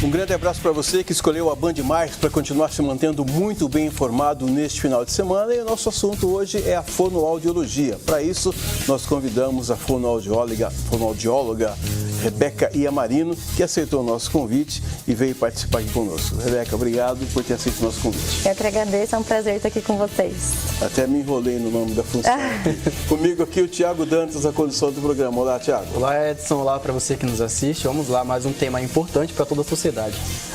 Um grande abraço para você que escolheu a Band Mais para continuar se mantendo muito bem informado neste final de semana. E o nosso assunto hoje é a fonoaudiologia. Para isso, nós convidamos a fonoaudióloga Rebeca Iamarino, que aceitou o nosso convite e veio participar aqui conosco. Rebeca, obrigado por ter aceito o nosso convite. Eu que agradeço, é um prazer estar aqui com vocês. Até me enrolei no nome da função. Comigo aqui o Tiago Dantas, da condução do programa. Olá, Tiago. Olá, Edson. Olá para você que nos assiste. Vamos lá, mais um tema importante para toda a sociedade.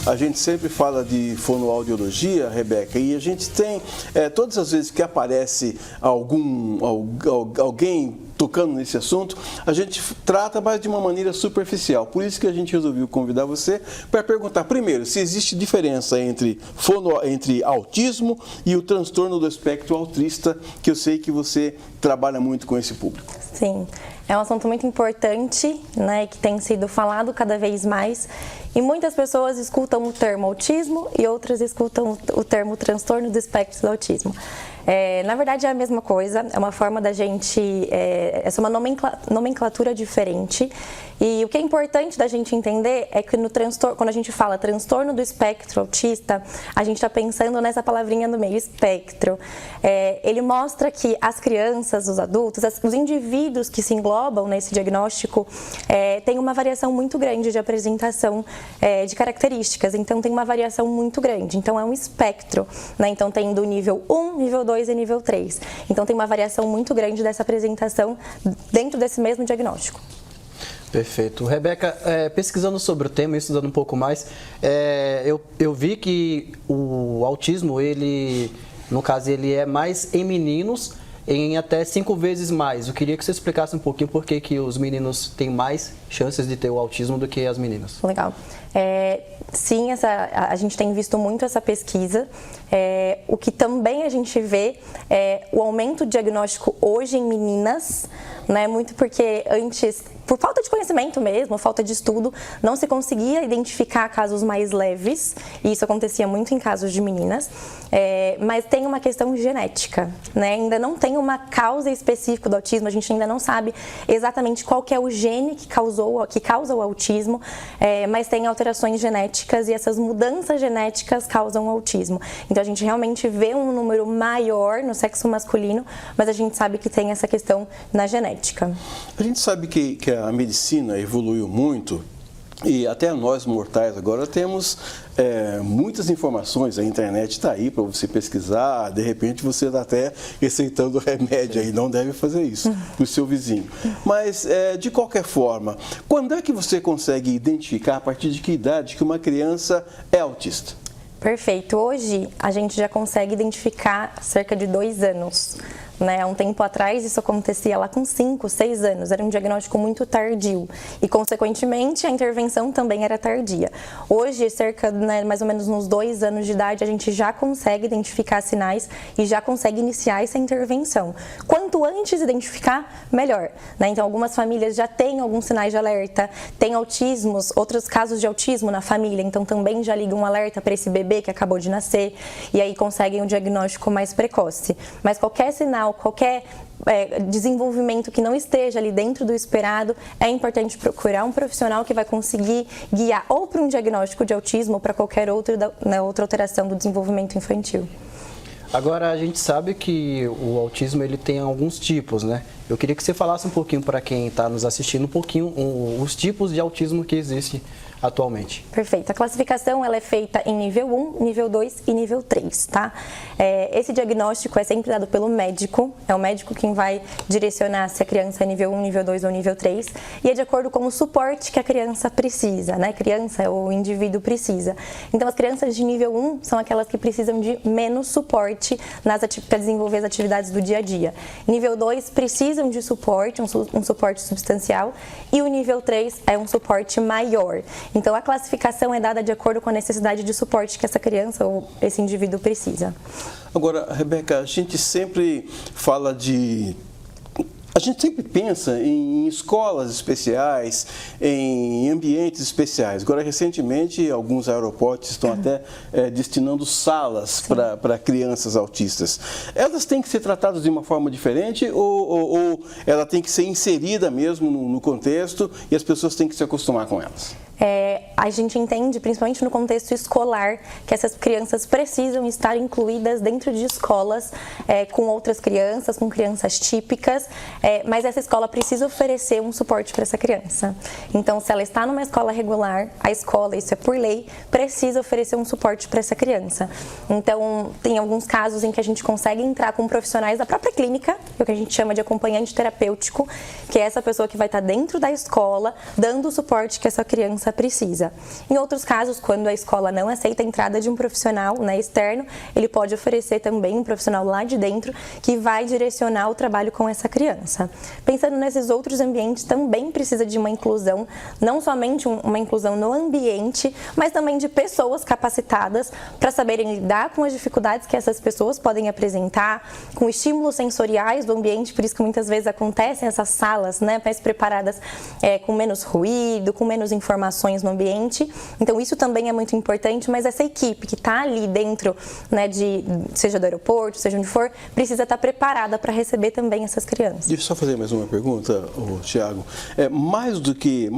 A gente sempre fala de fonoaudiologia, Rebeca, e a gente tem, todas as vezes que aparece alguém tocando nesse assunto, a gente trata mais de uma maneira superficial. Por isso que a gente resolveu convidar você para perguntar, primeiro, se existe diferença entre autismo e o transtorno do espectro autista, que eu sei que você trabalha muito com esse público. Sim, é um assunto muito importante, né, que tem sido falado cada vez mais. E muitas pessoas escutam o termo autismo e outras escutam o termo transtorno do espectro do autismo. Na verdade é a mesma coisa, é uma forma da gente, é uma nomenclatura diferente. E o que é importante da gente entender é que no transtorno, quando a gente fala transtorno do espectro autista, a gente está pensando nessa palavrinha no meio, espectro. Ele mostra que as crianças, os adultos, os indivíduos que se englobam nesse diagnóstico têm uma variação muito grande de apresentação de características, então tem uma variação muito grande, então é um espectro, né? Então tem do nível 1, nível 2 e nível 3, então tem uma variação muito grande dessa apresentação dentro desse mesmo diagnóstico. Perfeito. Rebeca, pesquisando sobre o tema, estudando um pouco mais, eu vi que o autismo, no caso, ele é mais em meninos, em até 5 vezes mais. Eu queria que você explicasse um pouquinho por que os meninos têm mais chances de ter o autismo do que as meninas. Legal. Sim, a gente tem visto muito essa pesquisa. O que também a gente vê é o aumento do diagnóstico hoje em meninas, né? Muito porque antes, por falta de conhecimento mesmo, falta de estudo, não se conseguia identificar casos mais leves, e isso acontecia muito em casos de meninas, mas tem uma questão genética, né? Ainda não tem uma causa específica do autismo, a gente ainda não sabe exatamente qual que é o gene que causa o autismo, mas tem alterações genéticas e essas mudanças genéticas causam o autismo. Então a gente realmente vê um número maior no sexo masculino, mas a gente sabe que tem essa questão na genética. A gente sabe que a medicina evoluiu muito e até nós mortais agora temos muitas informações, a internet está aí para você pesquisar, de repente você está até receitando remédio aí, não deve fazer isso para o seu vizinho. Mas, de qualquer forma, quando é que você consegue identificar, a partir de que idade, que uma criança é autista? Perfeito. Hoje a gente já consegue identificar cerca de 2 anos. Há um tempo atrás isso acontecia lá com 5, 6 anos, era um diagnóstico muito tardio e consequentemente a intervenção também era tardia. Hoje, cerca, mais ou menos nos 2 anos de idade, a gente já consegue identificar sinais e já consegue iniciar essa intervenção. Quanto antes identificar, melhor. Então algumas famílias já têm alguns sinais de alerta, tem autismos, outros casos de autismo na família, então também já ligam um alerta para esse bebê que acabou de nascer e aí conseguem um diagnóstico mais precoce. Mas qualquer sinal, qualquer desenvolvimento que não esteja ali dentro do esperado, é importante procurar um profissional que vai conseguir guiar ou para um diagnóstico de autismo ou para qualquer outra alteração do desenvolvimento infantil. Agora, a gente sabe que o autismo ele tem alguns tipos, né? Eu queria que você falasse um pouquinho para quem está nos assistindo, um pouquinho os tipos de autismo que existem atualmente. Perfeito. A classificação ela é feita em nível 1, nível 2 e nível 3, tá? Esse diagnóstico é sempre dado pelo médico, é o médico quem vai direcionar se a criança é nível 1, nível 2 ou nível 3, e é de acordo com o suporte que a criança precisa, né? Criança ou indivíduo precisa. Então, as crianças de nível 1 são aquelas que precisam de menos suporte para desenvolver as atividades do dia a dia. Nível 2 precisam de suporte, um suporte substancial, e o nível 3 é um suporte maior. Então, a classificação é dada de acordo com a necessidade de suporte que essa criança ou esse indivíduo precisa. Agora, Rebeca, a gente sempre fala a gente sempre pensa em escolas especiais, em ambientes especiais. Agora, recentemente, alguns aeroportos estão até destinando salas para crianças autistas. Elas têm que ser tratadas de uma forma diferente ou ela tem que ser inserida mesmo no contexto e as pessoas têm que se acostumar com elas? a gente entende, principalmente no contexto escolar, que essas crianças precisam estar incluídas dentro de escolas com outras crianças, com crianças típicas, mas essa escola precisa oferecer um suporte para essa criança. Então, se ela está numa escola regular, a escola, isso é por lei, precisa oferecer um suporte para essa criança. Então, tem alguns casos em que a gente consegue entrar com profissionais da própria clínica, o que a gente chama de acompanhante terapêutico, que é essa pessoa que vai estar dentro da escola, dando o suporte que essa criança precisa. Em outros casos, quando a escola não aceita a entrada de um profissional, né, externo, ele pode oferecer também um profissional lá de dentro que vai direcionar o trabalho com essa criança. Pensando nesses outros ambientes, também precisa de uma inclusão, não somente uma inclusão no ambiente, mas também de pessoas capacitadas para saberem lidar com as dificuldades que essas pessoas podem apresentar, com estímulos sensoriais do ambiente, por isso que muitas vezes acontecem essas salas, né, mais preparadas com menos ruído, com menos informações no ambiente. Então isso também é muito importante, mas essa equipe que está ali dentro, né, seja do aeroporto, seja onde for, precisa estar preparada para receber também essas crianças. Deixa eu só fazer mais uma pergunta, Tiago. Mais do que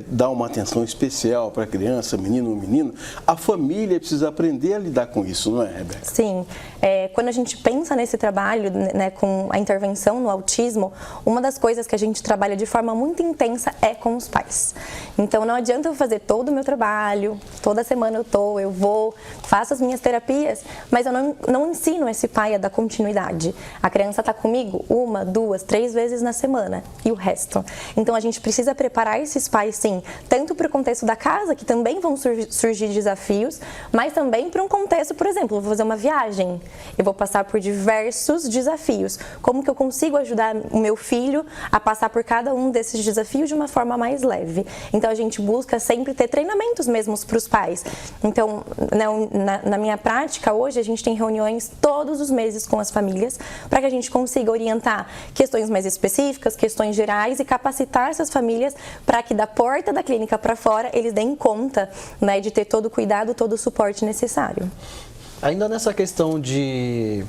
dar uma atenção especial para a criança, menino ou menina, a família precisa aprender a lidar com isso, não é, Rebeca? Sim. Quando a gente pensa nesse trabalho, né, com a intervenção no autismo, uma das coisas que a gente trabalha de forma muito intensa é com os pais. Então não adianta eu fazer todo o meu trabalho, toda semana eu vou, faço as minhas terapias, mas eu não ensino esse pai a dar continuidade. A criança está comigo 1, 2, 3 vezes na semana e o resto. Então a gente precisa preparar esses pais, sim, tanto para o contexto da casa, que também vão surgir desafios, mas também para um contexto, por exemplo, eu vou fazer uma viagem, eu vou passar por diversos desafios. Como que eu consigo ajudar o meu filho a passar por cada um desses desafios de uma forma mais leve? Então a gente busca sempre ter treinamentos mesmos para os pais. Então, na minha prática, hoje a gente tem reuniões todos os meses com as famílias para que a gente consiga orientar questões mais específicas, questões gerais e capacitar essas famílias para que da porta da clínica para fora eles deem conta, né, de ter todo o cuidado, todo o suporte necessário. Ainda nessa questão de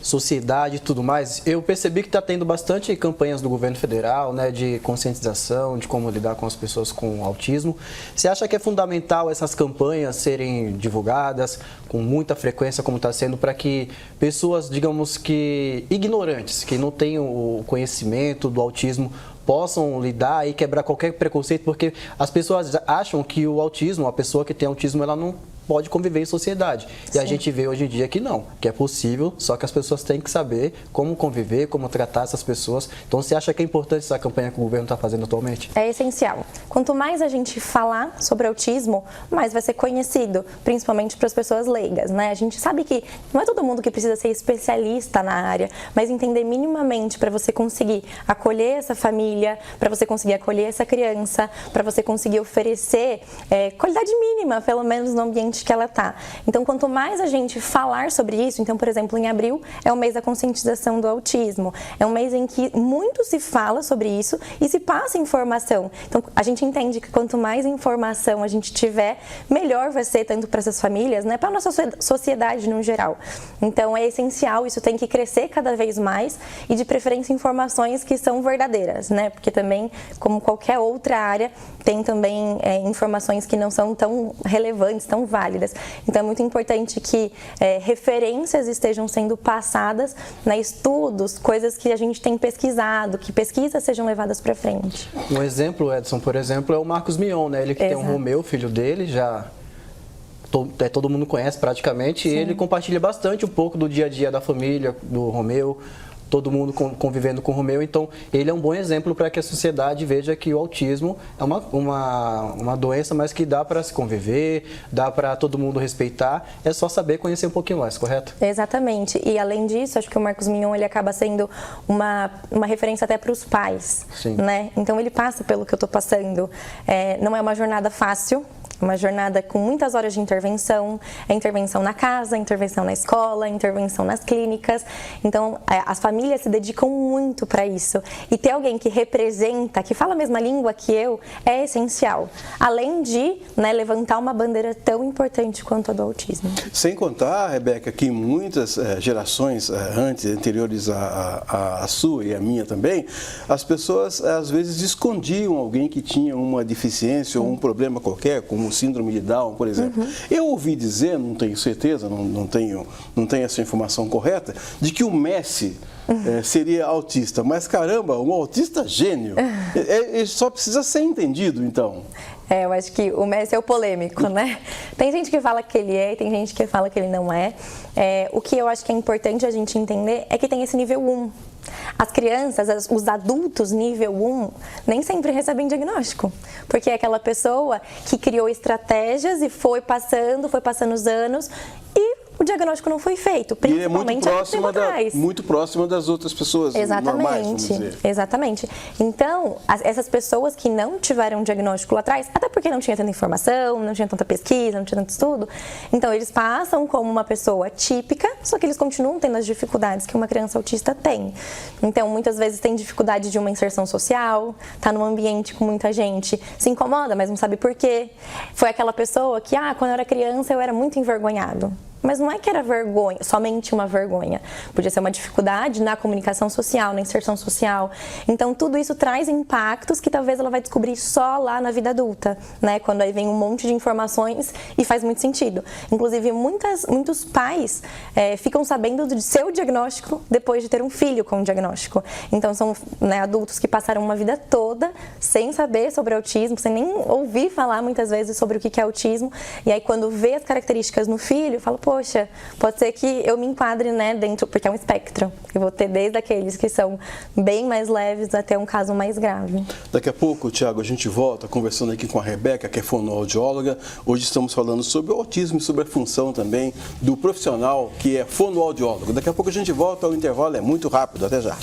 sociedade e tudo mais, eu percebi que está tendo bastante campanhas do governo federal, né, de conscientização, de como lidar com as pessoas com autismo. Você acha que é fundamental essas campanhas serem divulgadas com muita frequência, como está sendo, para que pessoas, digamos que ignorantes, que não têm o conhecimento do autismo, possam lidar e quebrar qualquer preconceito, porque as pessoas acham que o autismo, a pessoa que tem autismo, ela não pode conviver em sociedade. E a gente vê hoje em dia que não, que é possível, só que as pessoas têm que saber como conviver, como tratar essas pessoas. Então, você acha que é importante essa campanha que o governo está fazendo atualmente? É essencial. Quanto mais a gente falar sobre autismo, mais vai ser conhecido, principalmente para as pessoas leigas, né? A gente sabe que não é todo mundo que precisa ser especialista na área, mas entender minimamente para você conseguir acolher essa família, para você conseguir acolher essa criança, para você conseguir oferecer qualidade mínima, pelo menos no ambiente que ela está. Então, quanto mais a gente falar sobre isso, então, por exemplo, em abril é o mês da conscientização do autismo. É um mês em que muito se fala sobre isso e se passa informação. Então, a gente entende que quanto mais informação a gente tiver, melhor vai ser tanto para essas famílias, né, para a nossa sociedade no geral. Então, é essencial, isso tem que crescer cada vez mais e, de preferência, informações que são verdadeiras, né, porque também, como qualquer outra área, tem também informações que não são tão relevantes, tão válidas. Então é muito importante que referências estejam sendo passadas, né, estudos, coisas que a gente tem pesquisado, que pesquisas sejam levadas para frente. Um exemplo, Edson, por exemplo, é o Marcos Mion, né? Ele que tem um Romeu, filho dele, já todo mundo conhece praticamente, e ele compartilha bastante um pouco do dia a dia da família, do Romeu, todo mundo convivendo com o Romeu. Então ele é um bom exemplo para que a sociedade veja que o autismo é uma doença, mas que dá para se conviver, dá para todo mundo respeitar, é só saber conhecer um pouquinho mais, correto? Exatamente, e além disso, acho que o Marcos Mion ele acaba sendo uma referência até para os pais, né? Então ele passa pelo que eu estou passando, não é uma jornada fácil, Uma jornada com muitas horas de intervenção, intervenção na casa, intervenção na escola, intervenção nas clínicas. Então, as famílias se dedicam muito para isso. E ter alguém que representa, que fala a mesma língua que eu, é essencial. Além de, né, levantar uma bandeira tão importante quanto a do autismo. Sem contar, Rebeca, que muitas gerações anteriores à sua e à minha também, as pessoas às vezes escondiam alguém que tinha uma deficiência ou um problema qualquer, como síndrome de Down, por exemplo. Eu ouvi dizer, não tenho certeza, não tenho essa informação correta, de que o Messi seria autista. Mas caramba, um autista gênio. Ele só precisa ser entendido, então. Eu acho que o Messi é o polêmico, né? Tem gente que fala que ele é, tem gente que fala que ele não é. O que eu acho que é importante a gente entender é que tem esse nível 1. As crianças, os adultos nível 1, nem sempre recebem diagnóstico. Porque é aquela pessoa que criou estratégias e foi passando os anos e o diagnóstico não foi feito, principalmente muito próxima das outras pessoas normais, vamos dizer. Exatamente. Então, essas pessoas que não tiveram diagnóstico lá atrás, até porque não tinha tanta informação, não tinha tanta pesquisa, não tinha tanto estudo, então eles passam como uma pessoa típica, só que eles continuam tendo as dificuldades que uma criança autista tem. Então, muitas vezes tem dificuldade de uma inserção social, tá num ambiente com muita gente, se incomoda, mas não sabe por quê. Foi aquela pessoa que, quando eu era criança eu era muito envergonhado. Mas não é que era vergonha, somente uma vergonha. Podia ser uma dificuldade na comunicação social, na inserção social. Então, tudo isso traz impactos que talvez ela vai descobrir só lá na vida adulta, né? Quando aí vem um monte de informações e faz muito sentido. Inclusive, muitos pais ficam sabendo do seu diagnóstico depois de ter um filho com um diagnóstico. Então, são, né, adultos que passaram uma vida toda sem saber sobre autismo, sem nem ouvir falar muitas vezes sobre o que é autismo. E aí, quando vê as características no filho, fala, poxa, pode ser que eu me enquadre, né, dentro, porque é um espectro. Eu vou ter desde aqueles que são bem mais leves até um caso mais grave. Daqui a pouco, Tiago, a gente volta conversando aqui com a Rebeca, que é fonoaudióloga. Hoje estamos falando sobre o autismo e sobre a função também do profissional que é fonoaudiólogo. Daqui a pouco a gente volta, o intervalo é muito rápido. Até já.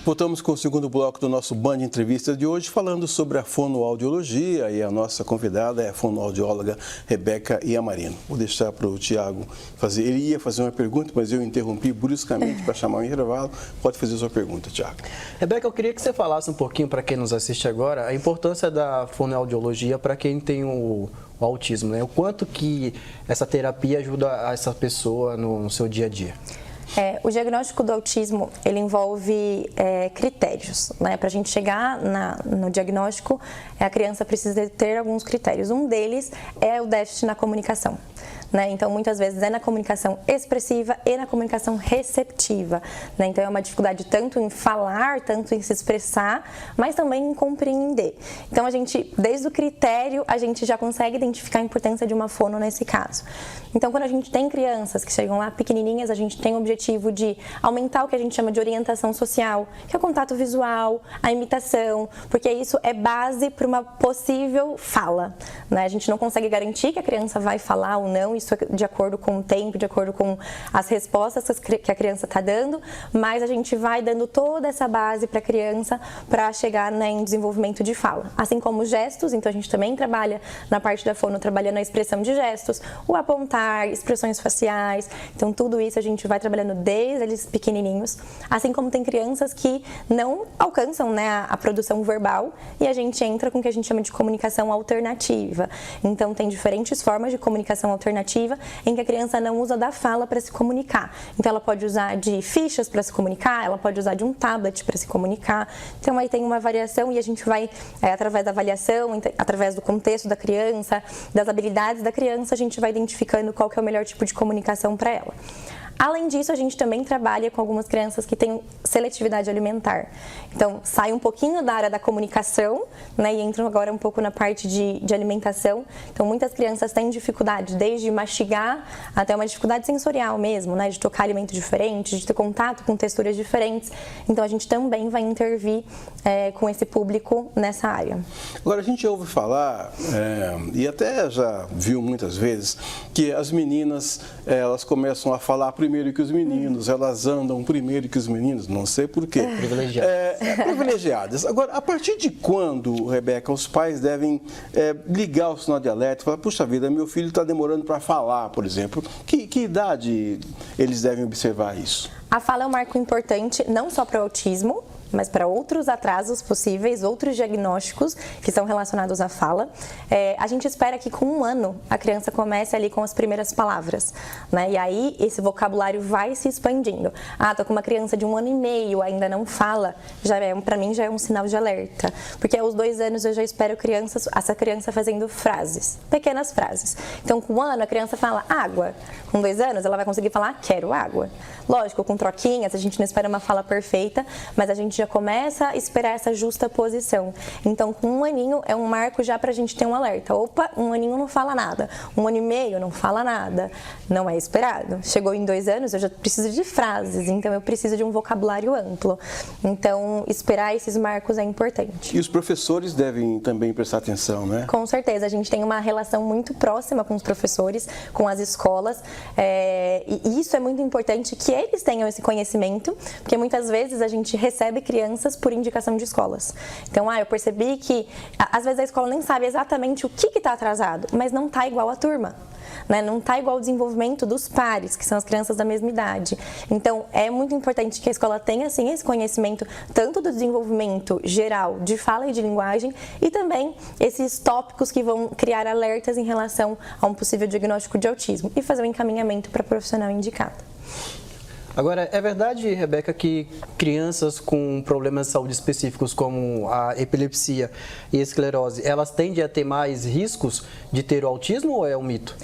Voltamos com o segundo bloco do nosso Band Entrevista de hoje, falando sobre a fonoaudiologia, e a nossa convidada é a fonoaudióloga Rebeca Iamarino. Vou deixar para o Tiago fazer. Ele ia fazer uma pergunta, mas eu interrompi bruscamente para chamar o intervalo. Pode fazer a sua pergunta, Tiago. Rebeca, eu queria que você falasse um pouquinho, para quem nos assiste agora, a importância da fonoaudiologia para quem tem o autismo, né? O quanto que essa terapia ajuda essa pessoa no seu dia a dia. O diagnóstico do autismo, ele envolve critérios, né? Para a gente chegar no diagnóstico, a criança precisa ter alguns critérios. Um deles é o déficit na comunicação. Né? Então, muitas vezes é na comunicação expressiva e na comunicação receptiva. Né? Então, é uma dificuldade tanto em falar, tanto em se expressar, mas também em compreender. Então, desde o critério, a gente já consegue identificar a importância de uma fono nesse caso. Então, quando a gente tem crianças que chegam lá pequenininhas, a gente tem o objetivo de aumentar o que a gente chama de orientação social, que é o contato visual, a imitação, porque isso é base para uma possível fala. Né? A gente não consegue garantir que a criança vai falar ou não, isso é de acordo com o tempo, de acordo com as respostas que a criança está dando, mas a gente vai dando toda essa base para a criança para chegar, né, em desenvolvimento de fala. Assim como gestos, então a gente também trabalha na parte da fono, trabalhando a expressão de gestos, o apontar, expressões faciais, então tudo isso a gente vai trabalhando desde eles pequenininhos, assim como tem crianças que não alcançam, né, a produção verbal e a gente entra com o que a gente chama de comunicação alternativa. Então tem diferentes formas de comunicação alternativa em que a criança não usa da fala para se comunicar. Então ela pode usar de fichas para se comunicar, ela pode usar de um tablet para se comunicar. Então aí tem uma variação e a gente vai, através da avaliação, através do contexto da criança, das habilidades da criança, a gente vai identificando qual que é o melhor tipo de comunicação para ela. Além disso, a gente também trabalha com algumas crianças que têm seletividade alimentar. Então, sai um pouquinho da área da comunicação, né, e entram agora um pouco na parte de alimentação. Então, muitas crianças têm dificuldade, desde mastigar até uma dificuldade sensorial mesmo, né, de tocar alimentos diferentes, de ter contato com texturas diferentes. Então, a gente também vai intervir com esse público nessa área. Agora, a gente ouve falar, e até já viu muitas vezes, que as meninas, elas começam a falar primeiro primeiro que os meninos, elas andam primeiro que os meninos, não sei porquê. Privilegiadas. Privilegiadas. Agora, a partir de quando, Rebeca, os pais devem ligar o sinal de alerta e falar, puxa vida, meu filho está demorando para falar, por exemplo. Que idade eles devem observar isso? A fala é um marco importante, não só para o autismo, mas para outros atrasos possíveis, outros diagnósticos que são relacionados à fala. A gente espera que com 1 ano a criança comece ali com as primeiras palavras, né? E aí esse vocabulário vai se expandindo. Tô com uma criança de 1 ano e meio, ainda não fala, para mim já é um sinal de alerta, porque aos 2 anos eu já espero essa criança fazendo frases, pequenas frases. Então com 1 ano a criança fala água, com 2 anos ela vai conseguir falar quero água. Lógico, com troquinhas, a gente não espera uma fala perfeita, mas a gente já começa a esperar essa justa posição. Então, com 1 aninho é um marco já para a gente ter um alerta. Opa, 1 aninho não fala nada. 1 ano e meio não fala nada. Não é esperado. Chegou em 2 anos, eu já preciso de frases, então eu preciso de um vocabulário amplo. Então, esperar esses marcos é importante. E os professores devem também prestar atenção, né? Com certeza, a gente tem uma relação muito próxima com os professores, com as escolas, e isso é muito importante que eles tenham esse conhecimento, porque muitas vezes a gente recebe crianças por indicação de escolas. Então, eu percebi que às vezes a escola nem sabe exatamente o que está atrasado, mas não está igual à turma. Né? Não está igual ao desenvolvimento dos pares, que são as crianças da mesma idade. Então, é muito importante que a escola tenha assim, esse conhecimento tanto do desenvolvimento geral de fala e de linguagem e também esses tópicos que vão criar alertas em relação a um possível diagnóstico de autismo e fazer um encaminhamento para o profissional indicado. Agora, é verdade, Rebeca, que crianças com problemas de saúde específicos como a epilepsia e a esclerose, elas tendem a ter mais riscos de ter o autismo ou é um mito?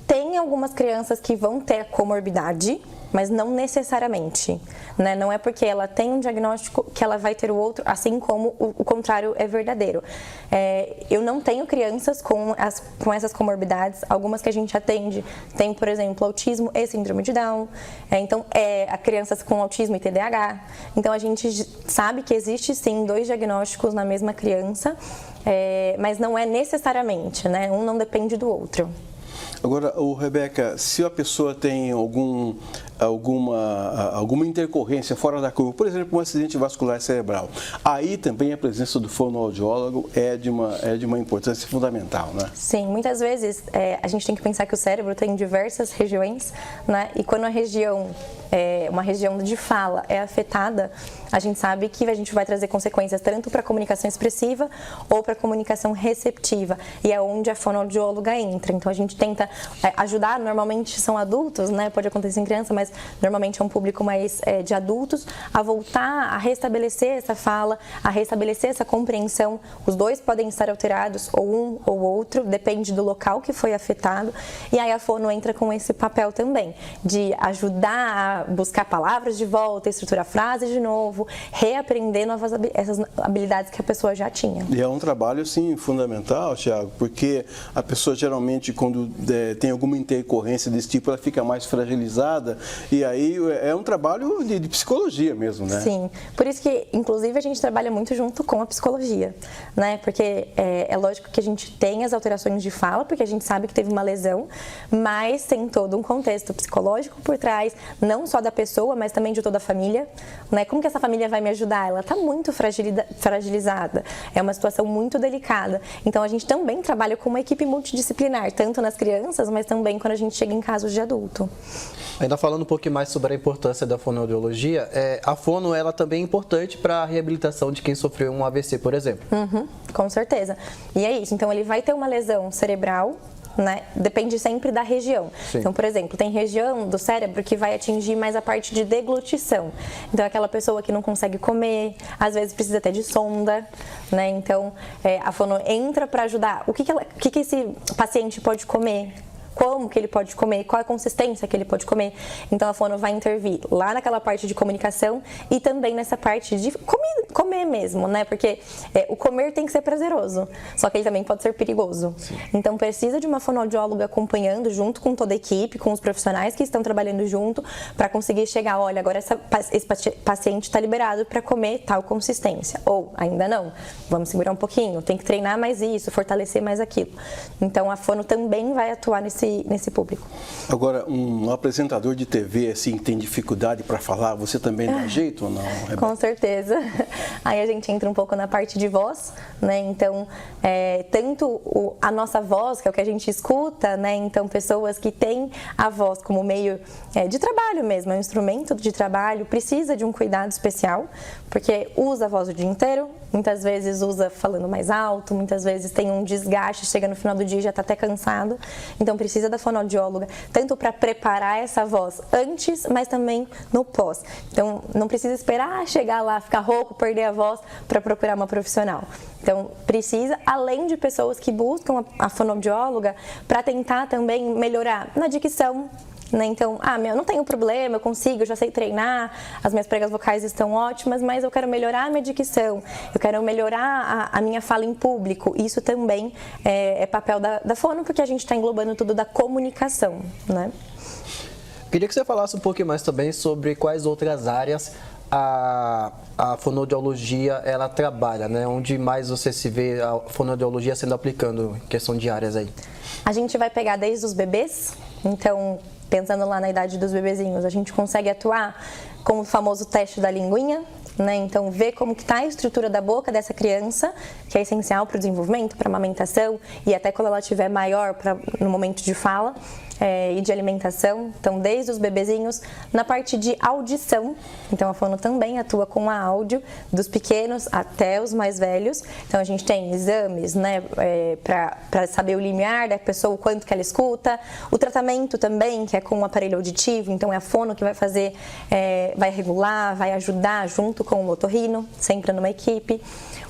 Tem algumas crianças que vão ter a comorbidade, mas não necessariamente, né? Não é porque ela tem um diagnóstico que ela vai ter o outro, assim como o contrário é verdadeiro. Eu não tenho crianças com essas comorbidades, algumas que a gente atende tem, por exemplo, autismo e síndrome de Down, então crianças com autismo e TDAH. Então a gente sabe que existe sim 2 diagnósticos na mesma criança, mas não é necessariamente, né? Um não depende do outro. Agora, Rebeca, se a pessoa tem alguma intercorrência fora da curva, por exemplo, um acidente vascular cerebral, aí também a presença do fonoaudiólogo é de uma importância fundamental, né? Sim, muitas vezes a gente tem que pensar que o cérebro tem diversas regiões, né? E quando uma região de fala é afetada, a gente sabe que a gente vai trazer consequências tanto para a comunicação expressiva ou para a comunicação receptiva, e é onde a fonoaudióloga entra. Então a gente tenta ajudar, normalmente são adultos, né? Pode acontecer em criança, mas normalmente é um público mais de adultos, a voltar a restabelecer essa fala, a restabelecer essa compreensão. Os 2 podem estar alterados, ou um ou outro, depende do local que foi afetado, e aí a fono entra com esse papel também, de ajudar a buscar palavras de volta, estruturar frases de novo, reaprender essas habilidades que a pessoa já tinha. E é um trabalho, sim, fundamental, Thiago, porque a pessoa geralmente, quando tem alguma intercorrência desse tipo, ela fica mais fragilizada, e aí é um trabalho de psicologia mesmo, né? Sim, por isso que, inclusive, a gente trabalha muito junto com a psicologia, né? Porque é lógico que a gente tem as alterações de fala, porque a gente sabe que teve uma lesão, mas tem todo um contexto psicológico por trás, não só da pessoa, mas também de toda a família, né? Como que essa família vai me ajudar? Ela está muito fragilizada, é uma situação muito delicada. Então, a gente também trabalha com uma equipe multidisciplinar, tanto nas crianças, mas também quando a gente chega em casos de adulto. Ainda falando um pouquinho mais sobre a importância da fonoaudiologia, a fono ela também é importante para a reabilitação de quem sofreu um AVC, por exemplo. Com certeza. E é isso, então ele vai ter uma lesão cerebral, né? Depende sempre da região. Sim. Então, por exemplo, tem região do cérebro que vai atingir mais a parte de deglutição. Então, aquela pessoa que não consegue comer, às vezes precisa até de sonda, né? Então, a fono entra para ajudar. O que esse paciente pode comer? Como que ele pode comer, qual a consistência que ele pode comer. Então a fono vai intervir lá naquela parte de comunicação e também nessa parte de comer mesmo, né? Porque o comer tem que ser prazeroso, só que ele também pode ser perigoso. Sim. Então precisa de uma fonoaudióloga acompanhando junto com toda a equipe, com os profissionais que estão trabalhando junto, para conseguir chegar, olha, agora esse paciente está liberado para comer tal consistência, ou ainda não, vamos segurar um pouquinho, tem que treinar mais isso, fortalecer mais aquilo. Então a fono também vai atuar nesse nesse público. Agora, um apresentador de TV, assim, que tem dificuldade para falar, você também dá jeito ou não, Rebeca? Com certeza. Aí a gente entra um pouco na parte de voz, né? Então, tanto a nossa voz, que é o que a gente escuta, né? Então, pessoas que têm a voz como meio de trabalho mesmo, é um instrumento de trabalho, precisa de um cuidado especial, porque usa a voz o dia inteiro, muitas vezes usa falando mais alto, muitas vezes tem um desgaste, chega no final do dia e já está até cansado. Então precisa da fonoaudióloga, tanto para preparar essa voz antes, mas também no pós. Então não precisa esperar chegar lá, ficar rouco, perder a voz para procurar uma profissional. Então precisa, além de pessoas que buscam a fonoaudióloga para tentar também melhorar na dicção, né? Então, não tenho problema, eu consigo, eu já sei treinar, as minhas pregas vocais estão ótimas, mas eu quero melhorar a minha dicção, eu quero melhorar a minha fala em público. Isso também é papel da fono, porque a gente está englobando tudo da comunicação, né? Queria que você falasse um pouquinho mais também sobre quais outras áreas a fonoaudiologia ela trabalha, né? Onde mais você se vê a fonoaudiologia sendo aplicando em questão de áreas aí? A gente vai pegar desde os bebês, então pensando lá na idade dos bebezinhos, a gente consegue atuar com o famoso teste da linguinha, né? Então ver como que está a estrutura da boca dessa criança, que é essencial para o desenvolvimento, para a amamentação e até quando ela estiver maior, no momento de fala e de alimentação. Então desde os bebezinhos, na parte de audição, então a fono também atua com a áudio dos pequenos até os mais velhos. Então a gente tem exames, né, para saber o limiar da pessoa, o quanto que ela escuta, o tratamento também, que é com o aparelho auditivo, então é a fono que vai fazer, vai regular, vai ajudar junto com o otorrino, sempre numa equipe.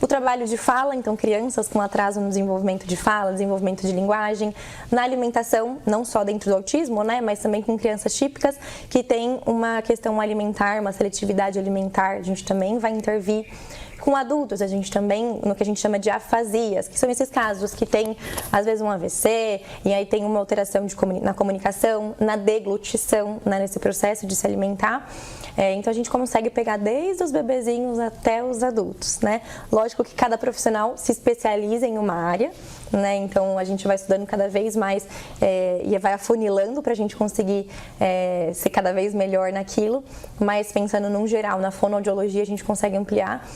O trabalho de fala, então crianças com atraso no desenvolvimento de fala, desenvolvimento de linguagem, na alimentação, não só dentro do autismo, né, mas também com crianças típicas que têm uma questão alimentar, uma seletividade alimentar, a gente também vai intervir. Com adultos, a gente também, no que a gente chama de afasias, que são esses casos que tem, às vezes, um AVC, e aí tem uma alteração na comunicação, na deglutição, né, nesse processo de se alimentar. Então, a gente consegue pegar desde os bebezinhos até os adultos, né? Lógico que cada profissional se especializa em uma área, né? Então, a gente vai estudando cada vez mais e vai afunilando para a gente conseguir ser cada vez melhor naquilo, mas pensando num geral, na fonoaudiologia, a gente consegue ampliar.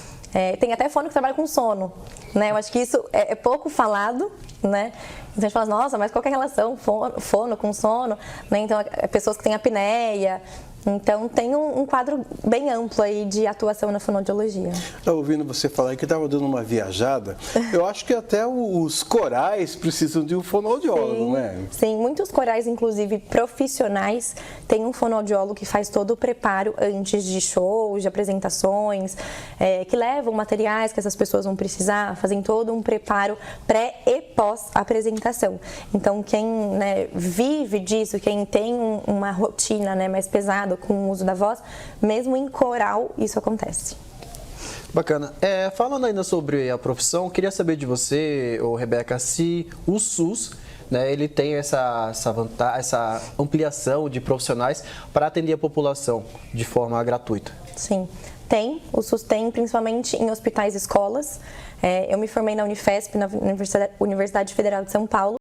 Tem até fono que trabalha com sono, né? Eu acho que isso é pouco falado, né? Então a gente fala, nossa, mas qual que é a relação fono com sono? Né? Então, pessoas que têm apneia. Então, tem um quadro bem amplo aí de atuação na fonoaudiologia. Ouvindo você falar que estava dando uma viajada, eu acho que até os corais precisam de um fonoaudiólogo, né? Sim, muitos corais, inclusive profissionais, têm um fonoaudiólogo que faz todo o preparo antes de shows, de apresentações, que levam materiais que essas pessoas vão precisar, fazem todo um preparo pré e pós-apresentação. Então, quem, né, vive disso, quem tem uma rotina, né, mais pesada, com o uso da voz, mesmo em coral, isso acontece. Bacana. Falando ainda sobre a profissão, queria saber de você, Rebeca, se o SUS, né, ele tem essa ampliação de profissionais para atender a população de forma gratuita. Sim, tem. O SUS tem, principalmente em hospitais e escolas. Eu me formei na Unifesp, na Universidade Federal de São Paulo,